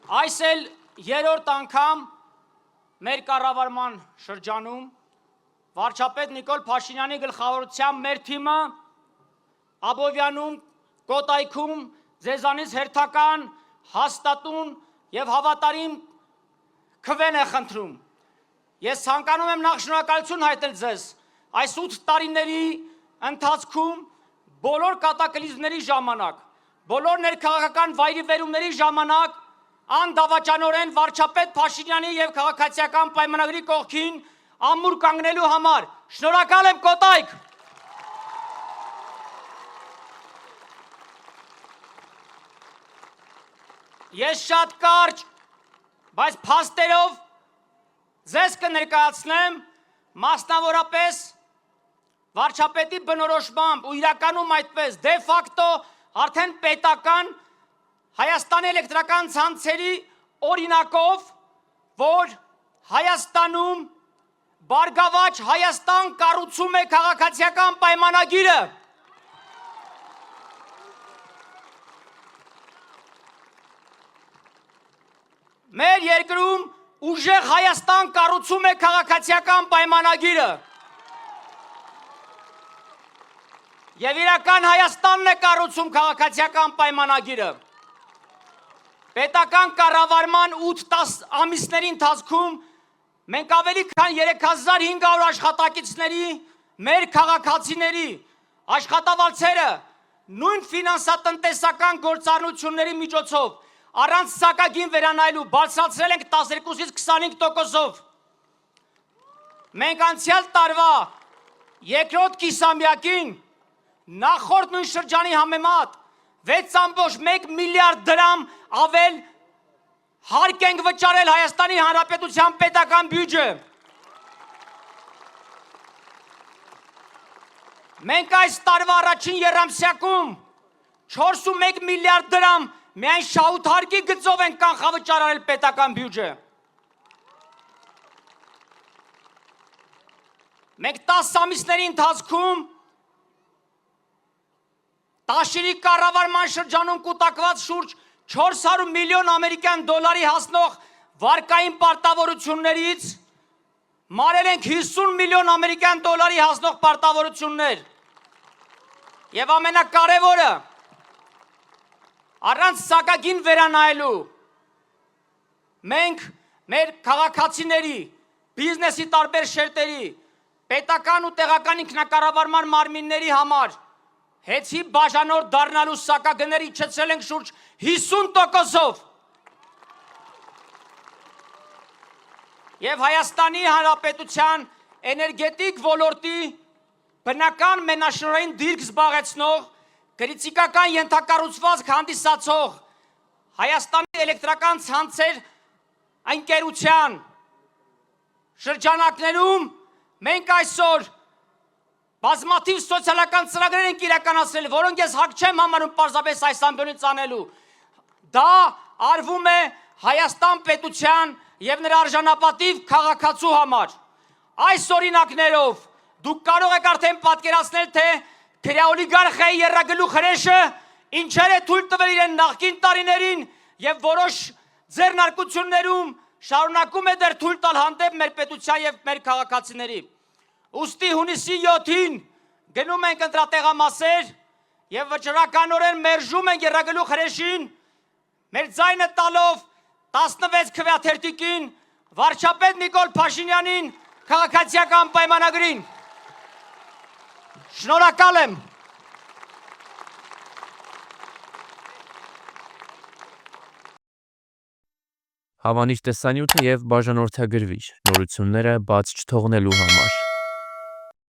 Այս էլ երրորդ անգամ մեր կառավարման շրջանում վարչապետ Նիկոլ Փաշինյանի գլխավորությամբ մեր թիմը Աբովյանում, Կոտայքում ձեզանից հերթական, հաստատուն եւ հավատարիմ քվեն է խնդրում։ Ես ցանկանում եմ նախ շնորհակալություն հայտնել ձեզ այս 8 տարիների ընթացքում բոլոր կատակլիզմների ժամանակ, բոլոր ներքաղաքական վայրիվերումների ժամանակ անդավաճանորեն վարչապետ Փաշինյանի եւ քաղաքացիական պայմանագրի կողքին ամուր կանգնելու համար։ Շնորհակալ եմ Կոտայք։ Ես շատ կարճ, բայց փաստերով ձեզ կներկայացնեմ մասնավորապես վարչապետի բնորոշմամբ ու իրականում այդպես դե ֆակտո արդեն պետական Հայաստանի էլեկտրական ցանցերի օրինակով, որ Հայաստանում Բարգավաճ Հայաստան կառուցում է քաղաքացիական պայմանագիրը։ Մեր երկրում ուժեղ Հայաստան կառուցում է քաղաքացիական պայմանագիրը։ Եվ իրական Հայաստանն է կառուցում քաղաքացիական պայմանագիրը։ Պետական կառավարման 8-10 ամիսների ընթացքում մենք ավելի քան 3500 աշխատակիցների, մեր քաղաքացիների աշխատավարձերը նույն ֆինանսատնտեսական գործառնությունների միջոցով առանց սակագին վերանայելու բարձրացրել ենք 12-ից 25%-ով։ Մենք անցյալ տարվա երկրորդ կիսամյակին նախորդ նույն շրջանի համեմատ 6.1 միլիարդ դրամ ավել հարկ ենք վճարել Հայաստանի Հանրապետության պետական բյուջե։ Մենք այս տարվա առաջին եռամսյակում 4.1 միլիարդ դրամ միայն շահութարկի գծով ենք կանխավճարել պետական բյուջե։ Մենք 10 ամիսների ընթացքում Տաշիրի կառավարման շրջանում կուտակված շուրջ 400 միլիոն ամերիկյան դոլարի հասնող վարկային պարտավորություններից մարել ենք 50 միլիոն ամերիկյան դոլարի հասնող պարտավորություններ։ Եվ ամենակարևորը, առանց սակագին վերանայելու, մենք մեր քաղաքացիների, բիզնեսի տարբեր շերտերի, պետական ու տեղական ինքնակառավարման մարմինների համար հեծի բաժանորդ դառնալու սակագները իջեցրել ենք շուրջ 50%-ով։ Եվ Հայաստանի Հանրապետության էներգետիկ ոլորտի բնական մենաշնորհային դիրք զբաղեցնող, կրիտիկական ենթակառուցվածք հանդիսացող Հայաստանի էլեկտրական ցանցեր ընկերության շրջանակներում մենք այսօր բազմաթիվ սոցիալական ծրագրեր ենք իրականացրել, որոնք ես հակ չեմ համարում պարզապես այս ամբյոնից անելու։ Դա արվում է Հայաստան պետության եւ նրա արժանապատիվ քաղաքացու համար։ Այս օրինակներով դուք կարող եք արդեն պատկերացնել, թե քրեաօլիգարխիայի եռագլուխ հրեշը ինչեր է թույլ տվել իրեն նախկին տարիներին եւ որոշ ձեռնարկություններում շարունակում է դեռ թույլ տալ հանդեպ մեր պետության եւ մեր քաղաքացիների։ Ուստի հունիսի 7-ին գնում ենք ընտրատեղամասեր եւ վճռականորեն մերժում ենք եռագլուխ հրեշին, մեր ձայնը տալով 16 քվեաթերթիկին վարչապետ Նիկոլ Փաշինյանին քաղաքացիական պայմանագրին։ Շնորհակալ եմ։ Հավանիչ տեսանյութ եւ բաժանորդագրվիչ նորությունները բաց չթողնելու համար։